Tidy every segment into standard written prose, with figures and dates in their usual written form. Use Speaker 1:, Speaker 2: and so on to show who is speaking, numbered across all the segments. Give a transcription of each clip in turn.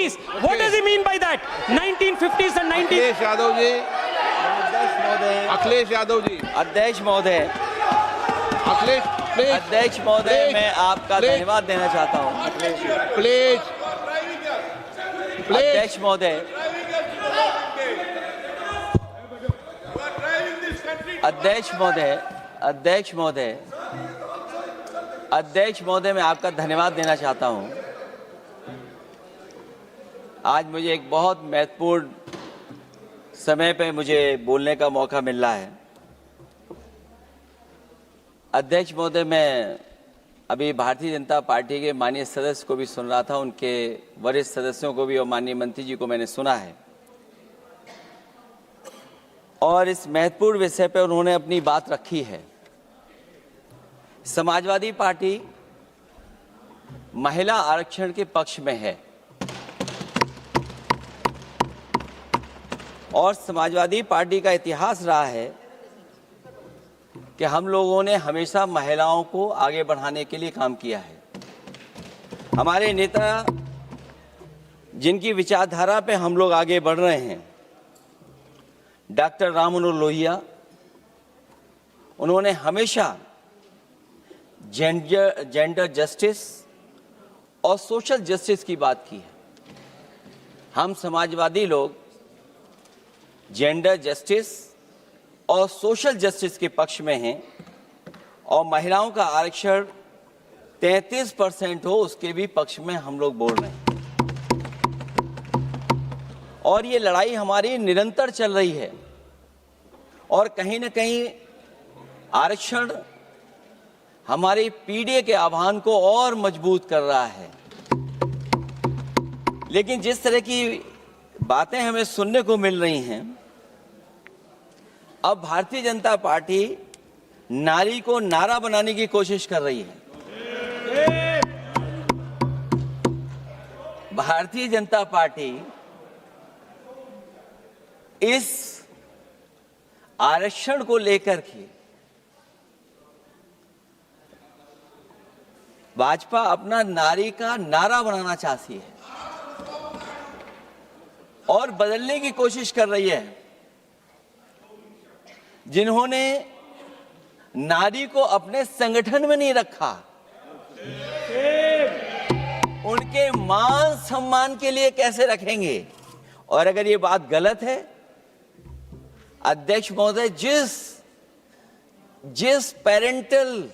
Speaker 1: 1950s. What does he mean by that? 1950s and 19.
Speaker 2: Akhilesh Yadav ji, Akhilesh Yadav ji,
Speaker 3: अध्यक्ष महोदय,
Speaker 2: Akhilesh please,
Speaker 3: अध्यक्ष महोदय, मैं आपका धन्यवाद देना चाहता हूँ।
Speaker 2: प्लीज, प्लीज,
Speaker 3: अध्यक्ष महोदय, अध्यक्ष महोदय, अध्यक्ष महोदय, अध्यक्ष महोदय, मैं आपका धन्यवाद देना चाहता हूँ। आज मुझे एक बहुत महत्वपूर्ण समय पे मुझे बोलने का मौका मिल रहा है। अध्यक्ष महोदय, मैं अभी भारतीय जनता पार्टी के माननीय सदस्य को भी सुन रहा था, उनके वरिष्ठ सदस्यों को भी और माननीय मंत्री जी को मैंने सुना है, और इस महत्वपूर्ण विषय पर उन्होंने अपनी बात रखी है। समाजवादी पार्टी महिला आरक्षण के पक्ष में है और समाजवादी पार्टी का इतिहास रहा है कि हम लोगों ने हमेशा महिलाओं को आगे बढ़ाने के लिए काम किया है। हमारे नेता जिनकी विचारधारा पे हम लोग आगे बढ़ रहे हैं, डॉक्टर राम मनोहर लोहिया, उन्होंने हमेशा जेंडर जस्टिस और सोशल जस्टिस की बात की है। हम समाजवादी लोग जेंडर जस्टिस और सोशल जस्टिस के पक्ष में हैं और महिलाओं का आरक्षण 33% हो उसके भी पक्ष में हम लोग बोल रहे हैं। और ये लड़ाई हमारी निरंतर चल रही है और कहीं न कहीं आरक्षण हमारी पीढ़ी के आह्वान को और मजबूत कर रहा है। लेकिन जिस तरह की बातें हमें सुनने को मिल रही हैं, अब भारतीय जनता पार्टी नारी को नारा बनाने की कोशिश कर रही है। भारतीय जनता पार्टी इस आरक्षण को लेकर के भाजपा अपना नारी का नारा बनाना चाहती है और बदलने की कोशिश कर रही है। जिन्होंने नारी को अपने संगठन में नहीं रखा, उनके मान सम्मान के लिए कैसे रखेंगे? और अगर ये बात गलत है, अध्यक्ष महोदय, जिस पेरेंटल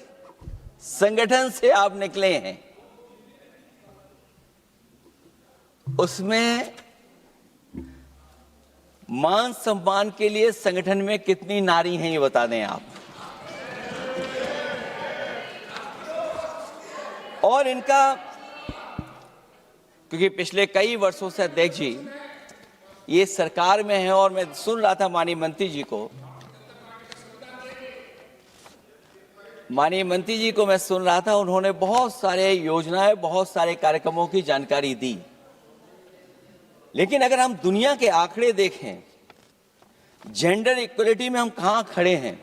Speaker 3: संगठन से आप निकले हैं उसमें मान सम्मान के लिए संगठन में कितनी नारी हैं ये बता दें आप। और इनका, क्योंकि पिछले कई वर्षों से अध्यक्ष जी ये सरकार में है और मैं सुन रहा था माननीय मंत्री जी को मैं सुन रहा था, उन्होंने बहुत सारे योजनाएं, बहुत सारे कार्यक्रमों की जानकारी दी। लेकिन अगर हम दुनिया के आंकड़े देखें, जेंडर इक्वलिटी में हम कहां खड़े हैं?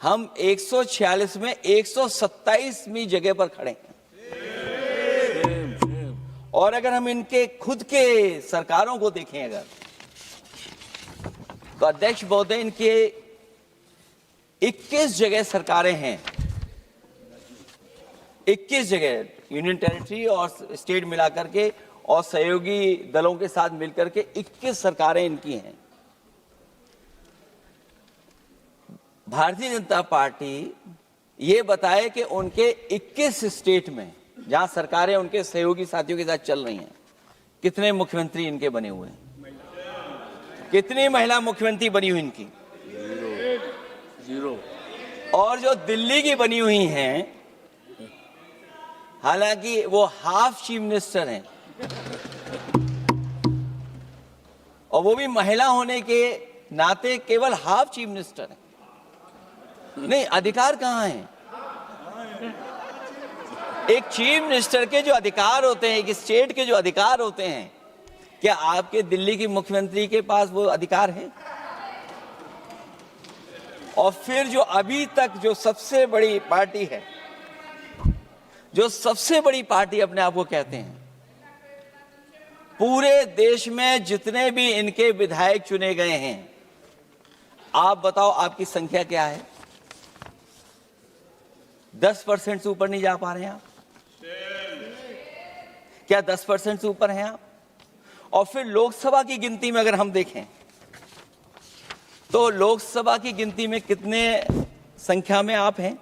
Speaker 3: हम 146 में 127वीं जगह पर खड़े हैं। और अगर हम इनके खुद के सरकारों को देखें अगर, तो अध्यक्ष महोदय, इनके 21 जगह सरकारें हैं। 21 जगह यूनियन टेरिटरी और स्टेट मिलाकर के और सहयोगी दलों के साथ मिलकर के 21 सरकारें इनकी हैं। भारतीय जनता पार्टी ये बताए कि उनके 21 स्टेट में जहां सरकारें उनके सहयोगी साथियों के साथ चल रही हैं, कितने मुख्यमंत्री इनके बने हुए हैं? कितनी महिला मुख्यमंत्री बनी हुई इनकी? जीरो। और जो दिल्ली की बनी हुई हैं, हालांकि वो हाफ चीफ मिनिस्टर हैं और वो भी महिला होने के नाते केवल हाफ चीफ मिनिस्टर हैं। नहीं, अधिकार कहां है? एक चीफ मिनिस्टर के जो अधिकार होते हैं, एक स्टेट के जो अधिकार होते हैं, क्या आपके दिल्ली की मुख्यमंत्री के पास वो अधिकार है? और फिर जो अभी तक जो सबसे बड़ी पार्टी है, जो सबसे बड़ी पार्टी अपने आप को कहते हैं, पूरे देश में जितने भी इनके विधायक चुने गए हैं, आप बताओ आपकी संख्या क्या है? 10% से ऊपर नहीं जा पा रहे हैं आप? क्या 10% से ऊपर हैं आप? और फिर लोकसभा की गिनती में अगर हम देखें तो लोकसभा की गिनती में कितने संख्या में आप हैं?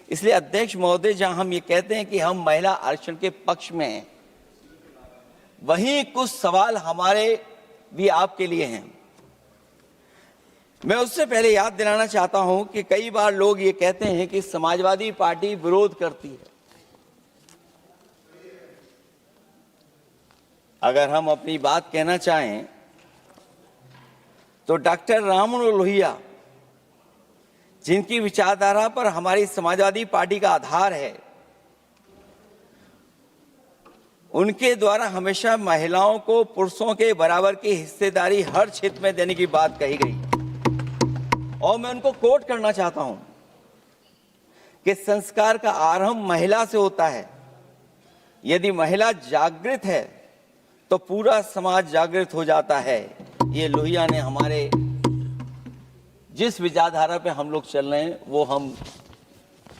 Speaker 3: इसलिए अध्यक्ष महोदय, जहां हम ये कहते हैं कि हम महिला आरक्षण के पक्ष में हैं, वहीं कुछ सवाल हमारे भी आपके लिए हैं। मैं उससे पहले याद दिलाना चाहता हूं कि कई बार लोग ये कहते हैं कि समाजवादी पार्टी विरोध करती है। अगर हम अपनी बात कहना चाहें तो डॉक्टर राममनोहर लोहिया, जिनकी विचारधारा पर हमारी समाजवादी पार्टी का आधार है, उनके द्वारा हमेशा महिलाओं को पुरुषों के बराबर की हिस्सेदारी हर क्षेत्र में देने की बात कही गई। और मैं उनको कोट करना चाहता हूं कि संस्कार का आरंभ महिला से होता है। यदि महिला जागृत है तो पूरा समाज जागृत हो जाता है। ये लोहिया ने हमारे जिस विचारधारा पे हम लोग चल रहे हैं वो हम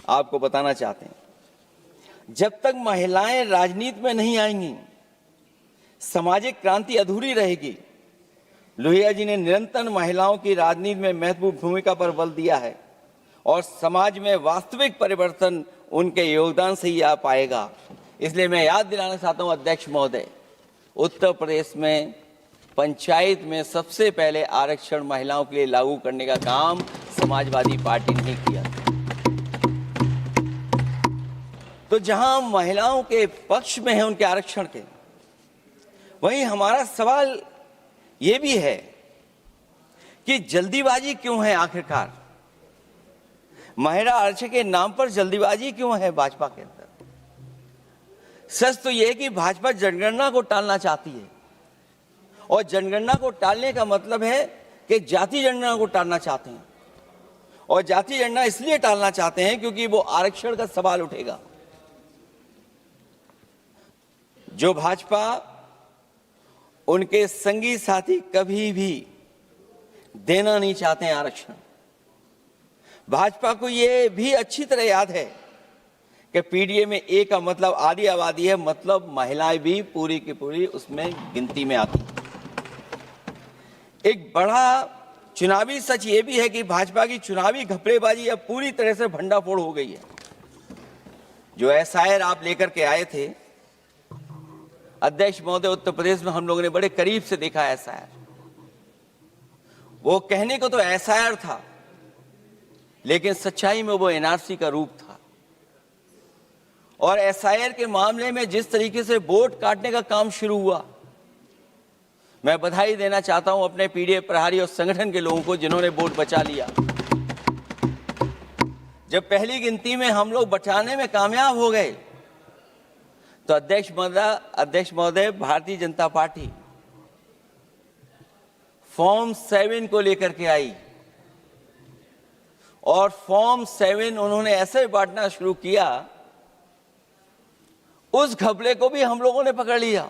Speaker 3: आपको बताना चाहते हैं। जब तक महिलाएं राजनीति में नहीं आएंगी, सामाजिक क्रांति अधूरी रहेगी। लोहिया जी ने निरंतर महिलाओं की राजनीति में महत्वपूर्ण भूमिका पर बल दिया है और समाज में वास्तविक परिवर्तन उनके योगदान से ही आ पाएगा। इसलिए मैं याद दिलाना चाहता हूं अध्यक्ष महोदय, उत्तर प्रदेश में पंचायत में सबसे पहले आरक्षण महिलाओं के लिए लागू करने का काम समाजवादी पार्टी ने किया। तो जहां महिलाओं के पक्ष में है उनके आरक्षण के, वहीं हमारा सवाल यह भी है कि जल्दीबाजी क्यों है? आखिरकार महिला आरक्षण के नाम पर जल्दीबाजी क्यों है भाजपा के अंदर? सच तो यह है कि भाजपा जनगणना को टालना चाहती है, और जनगणना को टालने का मतलब है कि जाति जनगणना को टालना चाहते हैं। और जाति जनगणना इसलिए टालना चाहते हैं क्योंकि वो आरक्षण का सवाल उठेगा। जो भाजपा, उनके संगी साथी कभी भी देना नहीं चाहते हैं आरक्षण। भाजपा को यह भी अच्छी तरह याद है कि पीडीए में ए का मतलब आधी आबादी है, मतलब महिलाएं भी पूरी की पूरी उसमें गिनती में आती। एक बड़ा चुनावी सच ये भी है कि भाजपा की चुनावी घपलेबाजी अब पूरी तरह से भंडाफोड़ हो गई है। जो एसआईआर आप लेकर के आए थे अध्यक्ष महोदय, उत्तर प्रदेश में हम लोगों ने बड़े करीब से देखा एसआईआर। वो कहने को तो एसआईआर था, लेकिन सच्चाई में वो एनआरसी का रूप था। और एसआईआर के मामले में जिस तरीके से वोट काटने का काम शुरू हुआ, मैं बधाई देना चाहता हूं अपने पीडीए प्रहारी और संगठन के लोगों को जिन्होंने वोट बचा लिया। जब पहली गिनती में हम लोग बचाने में कामयाब हो गए तो अध्यक्ष महोदय, भारतीय जनता पार्टी फॉर्म 7 को लेकर के आई और फॉर्म 7 उन्होंने ऐसे बांटना शुरू किया, उस घपले को भी हम लोगों ने पकड़ लिया।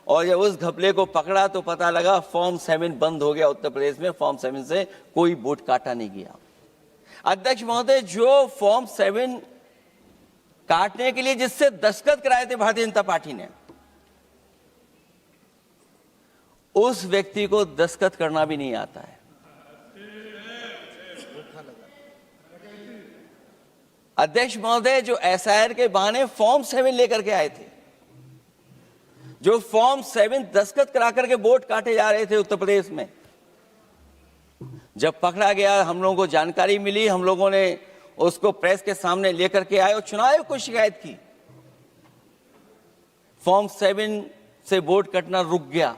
Speaker 3: और जब उस घपले को पकड़ा तो पता लगा फॉर्म 7 बंद हो गया उत्तर प्रदेश में। फॉर्म 7 से कोई वोट काटा नहीं गया। अध्यक्ष महोदय, जो फॉर्म 7 काटने के लिए जिससे दस्तखत कराए थे भारतीय जनता पार्टी ने, उस व्यक्ति को दस्तखत करना भी नहीं आता है। अध्यक्ष महोदय, जो एसआईआर के बहाने फॉर्म 7 लेकर के आए थे, जो फॉर्म 7 दस्तखत करा करके वोट काटे जा रहे थे उत्तर प्रदेश में, जब पकड़ा गया, हम लोगों को जानकारी मिली, हम लोगों ने उसको प्रेस के सामने लेकर के आए और चुनाव आयोग को शिकायत की। फॉर्म 7 से वोट कटना रुक गया,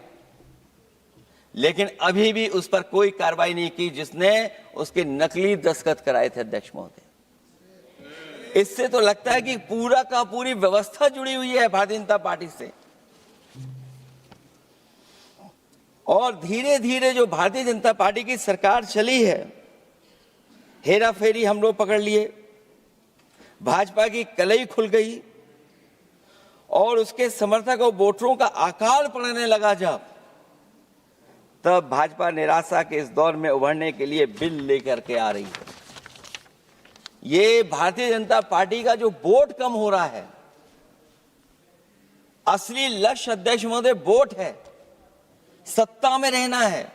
Speaker 3: लेकिन अभी भी उस पर कोई कार्रवाई नहीं की जिसने उसके नकली दस्तखत कराए थे। अध्यक्ष महोदय, इससे तो लगता है कि पूरा का पूरी व्यवस्था जुड़ी हुई है भारतीय जनता पार्टी से। और धीरे धीरे जो भारतीय जनता पार्टी की सरकार चली है, हेरा फेरी हम लोग पकड़ लिए, भाजपा की कलई खुल गई और उसके समर्थक और वोटरों का आकार पड़ने लगा तब भाजपा निराशा के इस दौर में उभरने के लिए बिल लेकर के आ रही है। ये भारतीय जनता पार्टी का जो वोट कम हो रहा है, असली लक्ष्य अध्यक्ष महोदय वोट है, सत्ता में रहना है,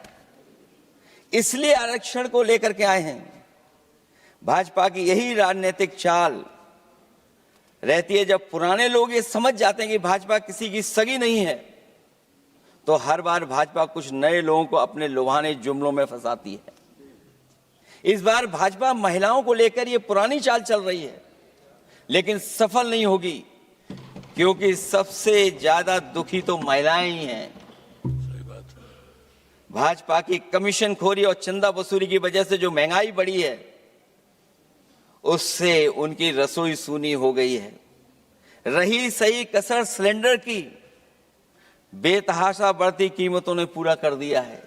Speaker 3: इसलिए आरक्षण को लेकर के आए हैं। भाजपा की यही राजनीतिक चाल रहती है। जब पुराने लोग ये समझ जाते हैं कि भाजपा किसी की सगी नहीं है, तो हर बार भाजपा कुछ नए लोगों को अपने लुभाने जुमलों में फंसाती है। इस बार भाजपा महिलाओं को लेकर ये पुरानी चाल चल रही है, लेकिन सफल नहीं होगी, क्योंकि सबसे ज्यादा दुखी तो महिलाएं ही हैं। भाजपा की कमीशन खोरी और चंदा वसूली की वजह से जो महंगाई बढ़ी है, उससे उनकी रसोई सूनी हो गई है। रही सही कसर सिलेंडर की, बेतहाशा बढ़ती कीमतों ने पूरा कर दिया है।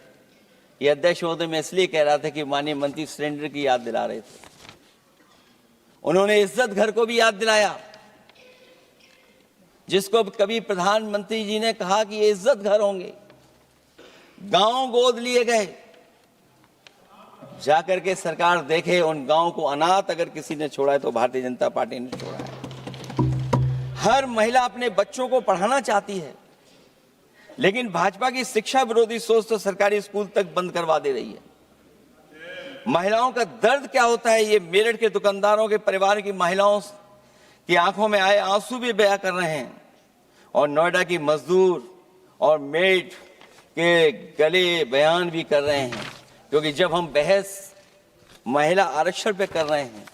Speaker 3: ये अध्यक्ष महोदय मैं इसलिए कह रहा था कि माननीय मंत्री सिलेंडर की याद दिला रहे थे। उन्होंने इज्जत घर को भी याद दिलाया, जिसको कभी प्रधानमंत्री जी ने कहा कि ये इज्जत घर होंगे। गांव गोद लिए गए, जाकर के सरकार देखे उन गांव को अनाथ अगर किसी ने छोड़ा है तो भारतीय जनता पार्टी ने छोड़ा है। हर महिला अपने बच्चों को पढ़ाना चाहती है, लेकिन भाजपा की शिक्षा विरोधी सोच तो सरकारी स्कूल तक बंद करवा दे रही है। महिलाओं का दर्द क्या होता है, ये मेरठ के दुकानदारों के परिवार की महिलाओं की आंखों में आए आंसू भी बयां कर रहे हैं, और नोएडा की मजदूर और मेड के गले बयान भी कर रहे हैं। क्योंकि जब हम बहस महिला आरक्षण पे कर रहे हैं,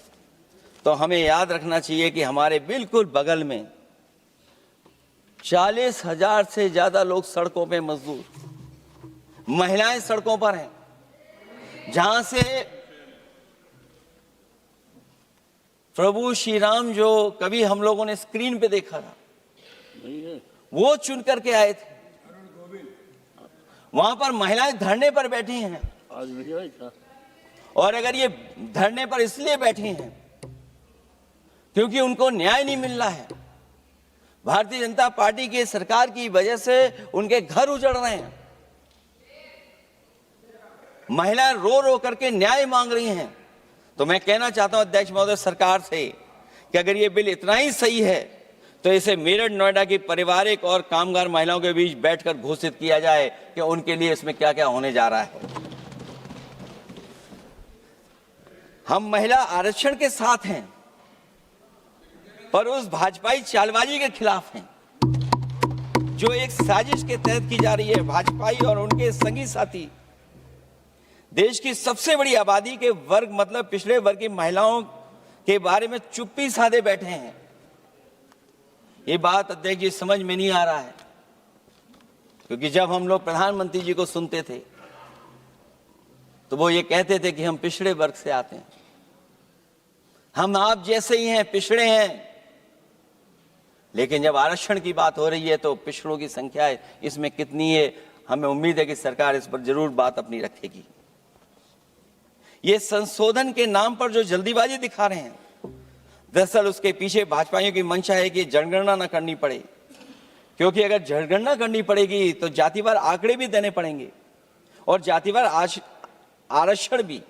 Speaker 3: तो हमें याद रखना चाहिए कि हमारे बिल्कुल बगल में 40,000 से ज्यादा लोग सड़कों पे मजदूर, महिलाएं सड़कों पर हैं, जहां से प्रभु श्री राम जो कभी हम लोगों ने स्क्रीन पे देखा था, वो चुन करके आए थे। वहां पर महिलाएं धरने पर बैठी हैं, और अगर ये धरने पर इसलिए बैठी हैं क्योंकि उनको न्याय नहीं मिल रहा है, भारतीय जनता पार्टी की सरकार की वजह से उनके घर उजड़ रहे हैं, महिलाएं रो रो करके न्याय मांग रही हैं, तो मैं कहना चाहता हूं अध्यक्ष महोदय सरकार से कि अगर ये बिल इतना ही सही है तो इसे मेरठ नोएडा की पारिवारिक और कामगार महिलाओं के बीच बैठकर घोषित किया जाए कि उनके लिए इसमें क्या क्या होने जा रहा है। हम महिला आरक्षण के साथ हैं, पर उस भाजपाई चालबाजी के खिलाफ हैं जो एक साजिश के तहत की जा रही है। भाजपाई और उनके संगी साथी देश की सबसे बड़ी आबादी के वर्ग मतलब पिछड़े वर्ग की महिलाओं के बारे में चुप्पी साधे बैठे हैं। ये बात अध्यक्ष जी समझ में नहीं आ रहा है, क्योंकि जब हम लोग प्रधानमंत्री जी को सुनते थे तो वो ये कहते थे कि हम पिछड़े वर्ग से आते हैं, हम आप जैसे ही हैं, पिछड़े हैं। लेकिन जब आरक्षण की बात हो रही है तो पिछड़ों की संख्या इसमें कितनी है, हमें उम्मीद है कि सरकार इस पर जरूर बात अपनी रखेगी। ये संशोधन के नाम पर जो जल्दीबाजी दिखा रहे हैं, दरअसल उसके पीछे भाजपाइयों की मंशा है कि जनगणना न करनी पड़े, क्योंकि अगर जनगणना करनी पड़ेगी तो जातिवार आंकड़े भी देने पड़ेंगे और जातिवार आरक्षण भी।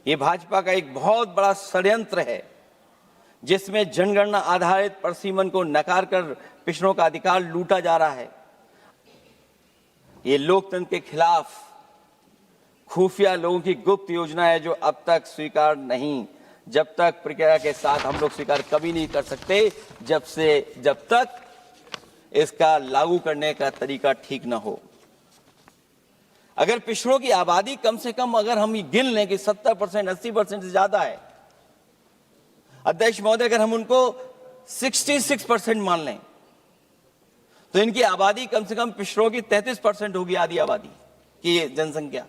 Speaker 3: ये भाजपा का एक बहुत बड़ा षड्यंत्र है, जिसमें जनगणना आधारित परसीमन को नकार कर पिछड़ों का अधिकार लूटा जा रहा है। ये लोकतंत्र के खिलाफ खुफिया लोगों की गुप्त योजना है, जो अब तक स्वीकार नहीं, जब तक प्रक्रिया के साथ हम लोग स्वीकार कभी नहीं कर सकते, जब तक इसका लागू करने का तरीका ठीक ना हो। अगर पिछड़ों की आबादी कम से कम अगर हम गिन लें कि 70%, 80% से ज्यादा है, अध्यक्ष महोदय अगर हम उनको 66% मान लें, तो इनकी आबादी कम से कम पिछड़ों की 33% होगी, आधी आबादी की जनसंख्या,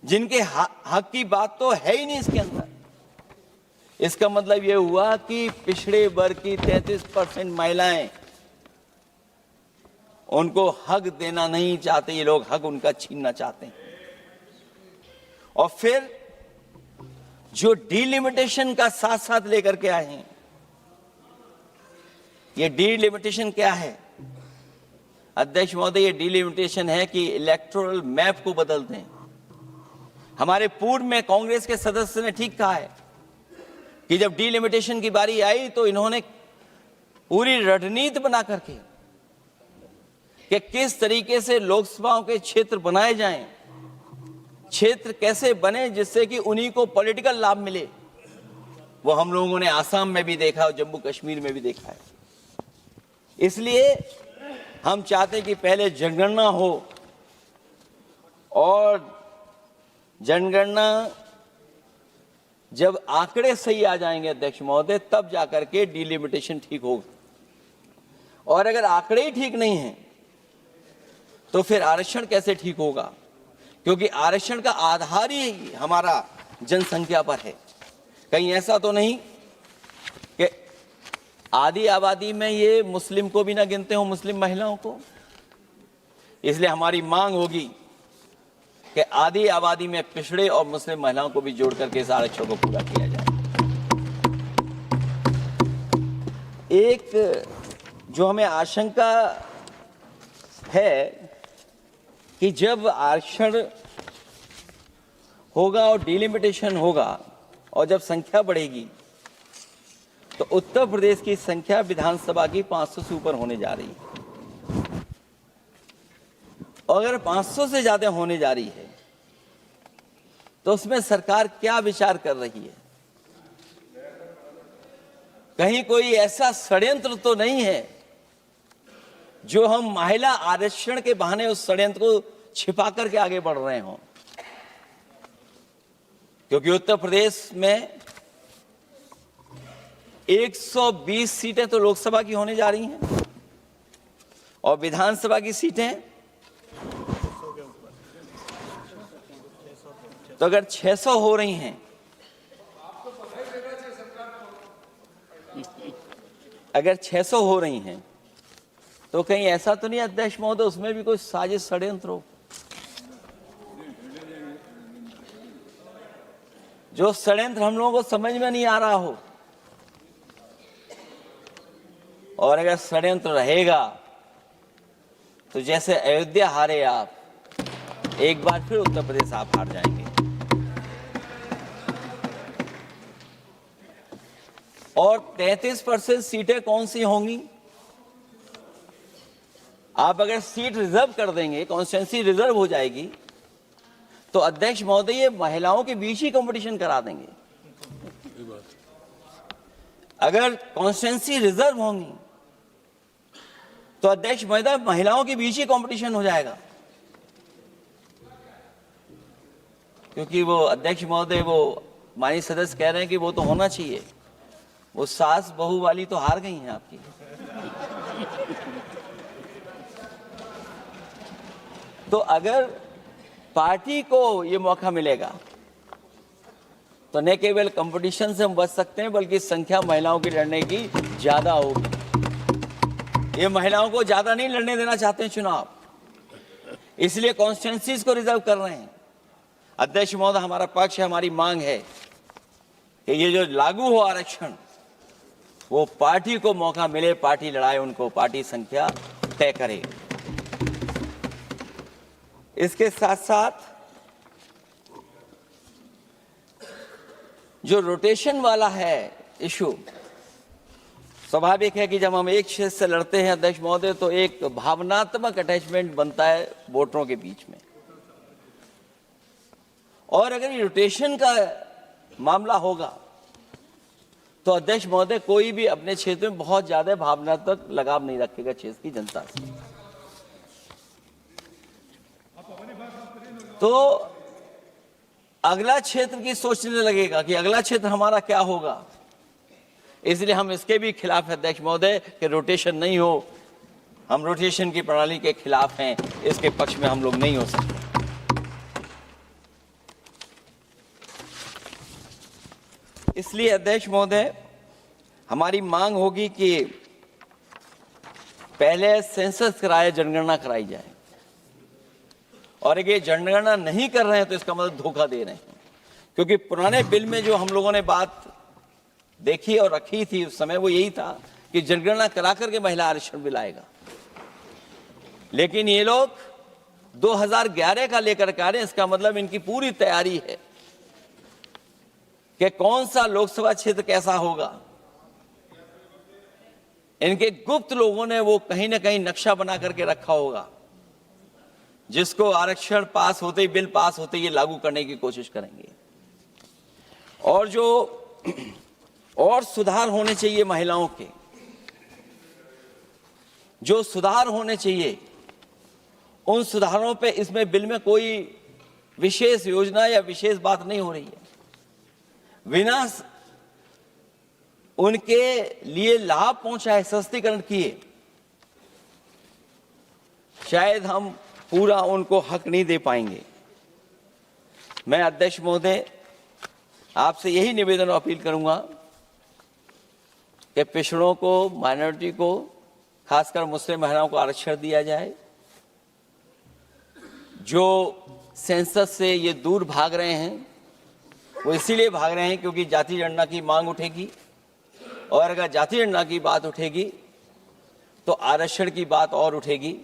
Speaker 3: जिनके हक की बात तो है ही नहीं इसके अंदर। इसका मतलब यह हुआ कि पिछड़े वर्ग की 33% महिलाएं, उनको हक देना नहीं चाहते ये लोग, हक उनका छीनना चाहते हैं। और फिर जो डिलिमिटेशन का साथ साथ लेकर के आए हैं ये डिलिमिटेशन क्या है अध्यक्ष महोदय? ये डिलिमिटेशन है कि इलेक्टोरल मैप को बदल दें। हमारे पूर्व में कांग्रेस के सदस्य ने ठीक कहा है कि जब डिलिमिटेशन की बारी आई तो इन्होंने पूरी रणनीति बना करके कि किस तरीके से लोकसभाओं के क्षेत्र बनाए जाएं, क्षेत्र कैसे बने जिससे कि उन्हीं को पॉलिटिकल लाभ मिले, वो हम लोगों ने आसाम में भी देखा और जम्मू कश्मीर में भी देखा है। इसलिए हम चाहते हैं कि पहले जनगणना हो और जनगणना जब आंकड़े सही आ जाएंगे अध्यक्ष महोदय, तब जाकर के डिलिमिटेशन ठीक होगा। और अगर आंकड़े ही ठीक नहीं हैं तो फिर आरक्षण कैसे ठीक होगा? क्योंकि आरक्षण का आधार ही हमारा जनसंख्या पर है। कहीं ऐसा तो नहीं कि आधी आबादी में ये मुस्लिम को भी ना गिनते हो, मुस्लिम महिलाओं को। इसलिए हमारी मांग होगी कि आधी आबादी में पिछड़े और मुस्लिम महिलाओं को भी जोड़ करके इस आरक्षण को पूरा किया जाए। एक जो हमें आशंका है कि जब आरक्षण होगा और डिलिमिटेशन होगा और जब संख्या बढ़ेगी तो उत्तर प्रदेश की संख्या विधानसभा की 500 से ऊपर होने जा रही है। और अगर 500 से ज्यादा होने जा रही है तो उसमें सरकार क्या विचार कर रही है? कहीं कोई ऐसा षड्यंत्र तो नहीं है जो हम महिला आरक्षण के बहाने उस षड्यंत्र को छिपा करके आगे बढ़ रहे हों? क्योंकि उत्तर प्रदेश में 120 सीटें तो लोकसभा की होने जा रही हैं और विधानसभा की सीटें तो अगर 600 हो रही हैं, अगर 600 हो रही हैं तो कहीं ऐसा तो नहीं अध्यक्ष महोदय उसमें भी कोई साजिश षड्यंत्र हो? जो षड्यंत्र हम लोगों को समझ में नहीं आ रहा हो। और अगर षड्यंत्र रहेगा तो जैसे अयोध्या हारे आप, एक बार फिर उत्तर प्रदेश आप हार जाएंगे। और 33% सीटें कौन सी होंगी? आप अगर सीट रिजर्व कर देंगे, कॉन्स्टिट्यूंसी रिजर्व हो जाएगी, तो अध्यक्ष महोदय ये महिलाओं के बीच ही कंपटीशन करा देंगे। अगर कॉन्स्टिट्यूंसी रिजर्व होंगी तो अध्यक्ष महोदय महिलाओं के बीच ही कंपटीशन हो जाएगा। क्योंकि वो अध्यक्ष महोदय वो माननीय सदस्य कह रहे हैं कि वो तो होना चाहिए, वो सास बहू वाली तो हार गई हैं आपकी। तो अगर पार्टी को ये मौका मिलेगा तो न केवल कंपटीशन से हम बच सकते हैं बल्कि संख्या महिलाओं की लड़ने की ज्यादा होगी। ये महिलाओं को ज्यादा नहीं लड़ने देना चाहते हैं चुनाव, इसलिए कॉन्स्टिट्यूंसीज को रिजर्व कर रहे हैं। अध्यक्ष महोदय हमारा पक्ष है, हमारी मांग है कि ये जो लागू हो आरक्षण वो पार्टी को मौका मिले, पार्टी लड़ाए उनको, पार्टी संख्या तय करे। इसके साथ साथ जो रोटेशन वाला है इशू, स्वाभाविक है कि जब हम एक क्षेत्र से लड़ते हैं अध्यक्ष महोदय तो एक भावनात्मक अटैचमेंट बनता है वोटरों के बीच में। और अगर ये रोटेशन का मामला होगा तो अध्यक्ष महोदय कोई भी अपने क्षेत्र में बहुत ज्यादा भावनात्मक लगाव नहीं रखेगा क्षेत्र की जनता से। तो अगला क्षेत्र की सोचने लगेगा कि अगला क्षेत्र हमारा क्या होगा। इसलिए हम इसके भी खिलाफ हैं अध्यक्ष महोदय कि रोटेशन नहीं हो। हम रोटेशन की प्रणाली के खिलाफ हैं, इसके पक्ष में हम लोग नहीं हो सकते। इसलिए अध्यक्ष महोदय हमारी मांग होगी कि पहले सेंसस कराए, जनगणना कराई जाए। और अगर जनगणना नहीं कर रहे हैं तो इसका मतलब धोखा दे रहे हैं। क्योंकि पुराने बिल में जो हम लोगों ने बात देखी और रखी थी उस समय वो यही था कि कि जनगणना करा करके महिला आरक्षण भी लाएगा। लेकिन ये लोग 2011 का लेकर के आ रहे हैं। इसका मतलब इनकी पूरी तैयारी है कि कौन सा लोकसभा क्षेत्र कैसा होगा। इनके गुप्त लोगों ने वो कहीं ना कहीं नक्शा बना करके रखा होगा, जिसको आरक्षण पास होते ही, बिल पास होते ही ये लागू करने की कोशिश करेंगे। और जो और सुधार होने चाहिए महिलाओं के, जो सुधार होने चाहिए, उन सुधारों पे इसमें बिल में कोई विशेष योजना या विशेष बात नहीं हो रही है। बिना उनके लिए लाभ पहुंचाए, सशक्तिकरण किए, शायद हम पूरा उनको हक नहीं दे पाएंगे। मैं अध्यक्ष महोदय आपसे यही निवेदन और अपील करूंगा कि पिछड़ों को, माइनॉरिटी को, खासकर मुस्लिम महिलाओं को आरक्षण दिया जाए। जो सेंसस से ये दूर भाग रहे हैं, वो इसीलिए भाग रहे हैं क्योंकि जाति जनगणना की मांग उठेगी, और अगर जाति जनगणना की बात उठेगी तो आरक्षण की बात और उठेगी।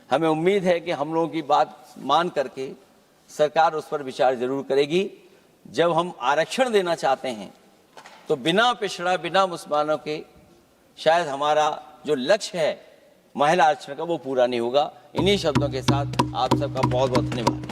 Speaker 3: हमें उम्मीद है कि हम लोगों की बात मान करके सरकार उस पर विचार जरूर करेगी। जब हम आरक्षण देना चाहते हैं तो बिना पिछड़ा, बिना मुसलमानों के शायद हमारा जो लक्ष्य है महिला आरक्षण का, वो पूरा नहीं होगा। इन्हीं शब्दों के साथ आप सबका बहुत बहुत धन्यवाद।